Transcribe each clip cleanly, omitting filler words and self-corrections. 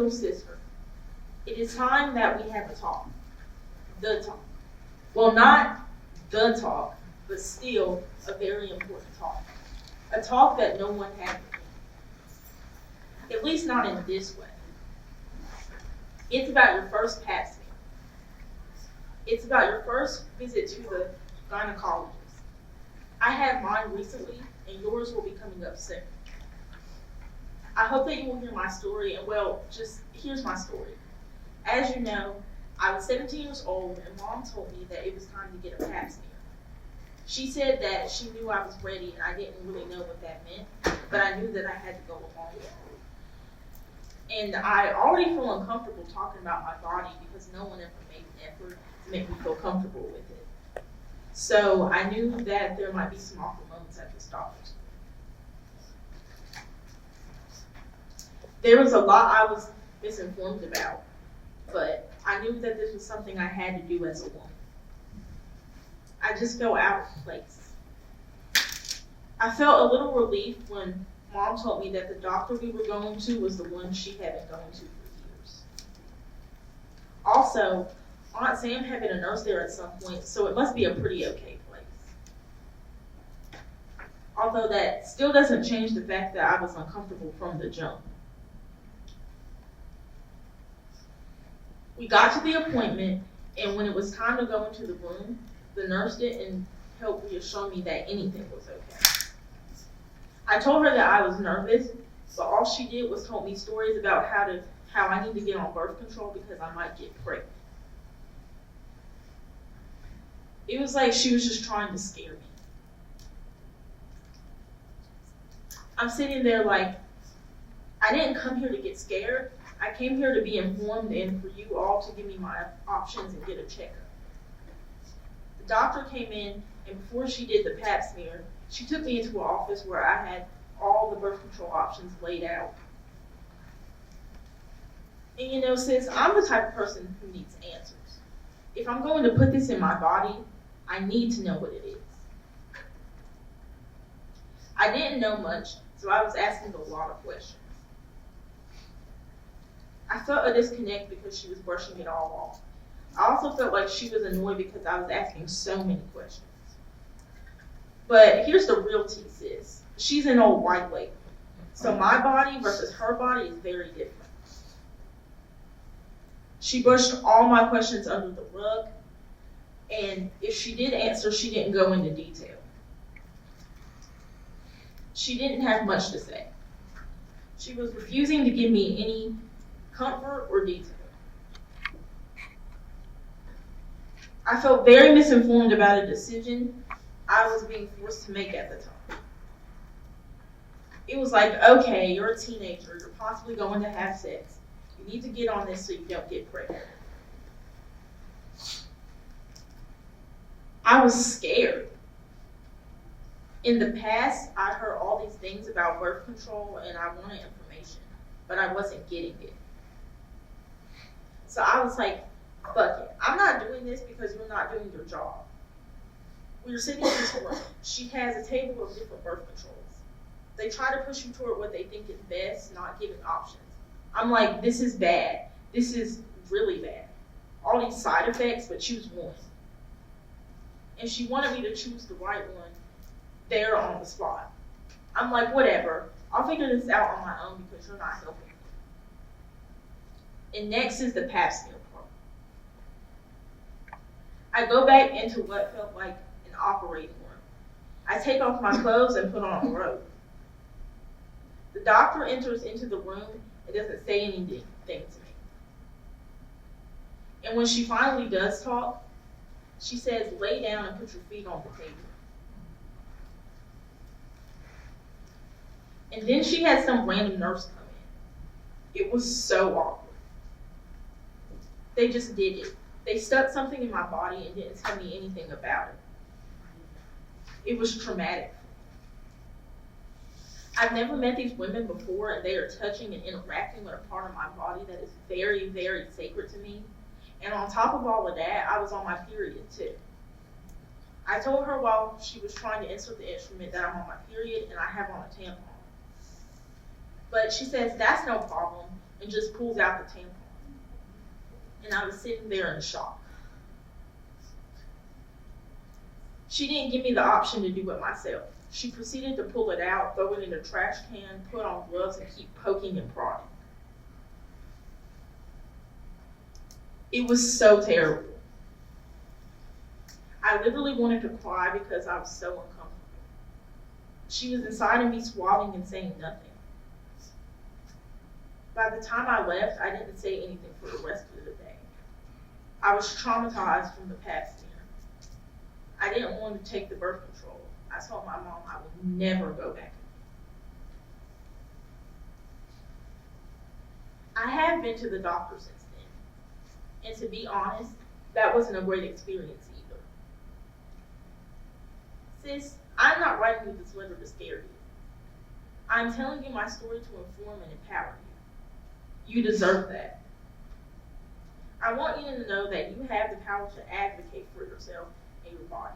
little sister, it is time that we have a talk. The talk. Well, not the talk, but still a very important talk. A talk that no one had with me. At least not in this way. It's about your first pap smear. It's about your first visit to the gynecologist. I had mine recently, and yours will be coming up soon. I hope that you will hear my story, and well, just here's my story. As you know, I was 17 years old, and Mom told me that it was time to get a pap smear. She said that she knew I was ready, and I didn't really know what that meant, but I knew that I had to go along with it. And I already feel uncomfortable talking about my body because no one ever made an effort to make me feel comfortable with it. So I knew that there might be some awkward moments at this doctor's. There was a lot I was misinformed about, but I knew that this was something I had to do as a woman. I just felt out of place. I felt a little relief when Mom told me that the doctor we were going to was the one she had been going to for years. Also, Aunt Sam had been a nurse there at some point, so it must be a pretty okay place. Although that still doesn't change the fact that I was uncomfortable from the jump. We got to the appointment, and when it was time to go into the room, the nurse didn't help reassure me that anything was okay. I told her that I was nervous, but all she did was tell me stories about how I need to get on birth control because I might get pregnant. It was like she was just trying to scare me. I'm sitting there like, I didn't come here to get scared. I came here to be informed and for you all to give me my options and get a checkup. The doctor came in, and before she did the pap smear, she took me into an office where I had all the birth control options laid out. And you know, sis, I'm the type of person who needs answers. If I'm going to put this in my body, I need to know what it is. I didn't know much, so I was asking a lot of questions. I felt a disconnect because she was brushing it all off. I also felt like she was annoyed because I was asking so many questions. But here's the real tea, sis. She's an old white lady. So my body versus her body is very different. She brushed all my questions under the rug, and if she did answer, she didn't go into detail. She didn't have much to say. She was refusing to give me any comfort or detail. I felt very misinformed about a decision I was being forced to make at the time. It was like, okay, you're a teenager, you're possibly going to have sex. You need to get on this so you don't get pregnant. I was scared. In the past, I heard all these things about birth control and I wanted information, but I wasn't getting it. So I was like, fuck it. I'm not doing this because you're not doing your job. We were sitting in this room. She has a table of different birth controls. They try to push you toward what they think is best, not giving options. I'm like, this is bad. This is really bad. All these side effects, but choose one. And she wanted me to choose the right one there on the spot. I'm like, whatever. I'll figure this out on my own because you're not helping me. And next is the pap smear part. I go back into what felt like an operating room. I take off my clothes and put on a robe. The doctor enters into the room and doesn't say anything to me. And when she finally does talk, she says, lay down and put your feet on the table. And then she had some random nurse come in. It was so awkward. They just did it. They stuck something in my body and didn't tell me anything about it. It was traumatic. I've never met these women before, and they are touching and interacting with a part of my body that is very, very sacred to me. And on top of all of that, I was on my period too. I told her while she was trying to insert the instrument that I'm on my period and I have on a tampon. But she says, that's no problem. and just pulls out the tampon. And I was sitting there in shock. She didn't give me the option to do it myself. She proceeded to pull it out, throw it in a trash can, put on gloves, and keep poking and prodding. It was so terrible. I literally wanted to cry because I was so uncomfortable. She was inside of me swabbing and saying nothing. By the time I left, I didn't say anything for the rest of the day. I was traumatized from the past year. I didn't want to take the birth control. I told my mom I would never go back. I have been to the doctor since then. And to be honest, that wasn't a great experience either. Sis, I'm not writing you this letter to scare you. I'm telling you my story to inform and empower you. You deserve that. I want you to know that you have the power to advocate for yourself and your body.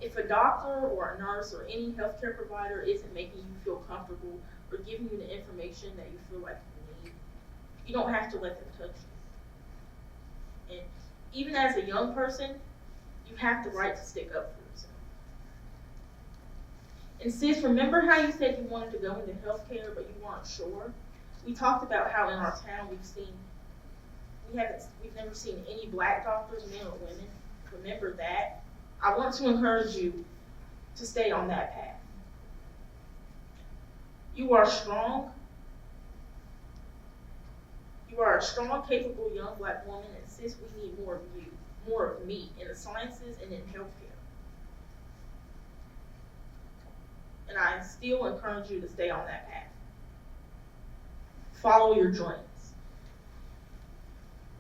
If a doctor or a nurse or any healthcare provider isn't making you feel comfortable or giving you the information that you feel like you need, you don't have to let them touch you. And even as a young person, you have the right to stick up for yourself. And sis, remember how you said you wanted to go into healthcare but you weren't sure? We talked about how in our town we've never seen any black doctors, men or women. Remember that. I want to encourage you to stay on that path. You are strong. You are a strong, capable young black woman, and sis, we need more of you, more of me in the sciences and in healthcare. And I still encourage you to stay on that path. Follow your dreams.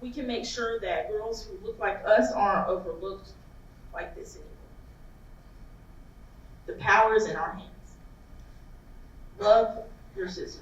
We can make sure that girls who look like us aren't overlooked like this anymore. The power is in our hands. Love your sister.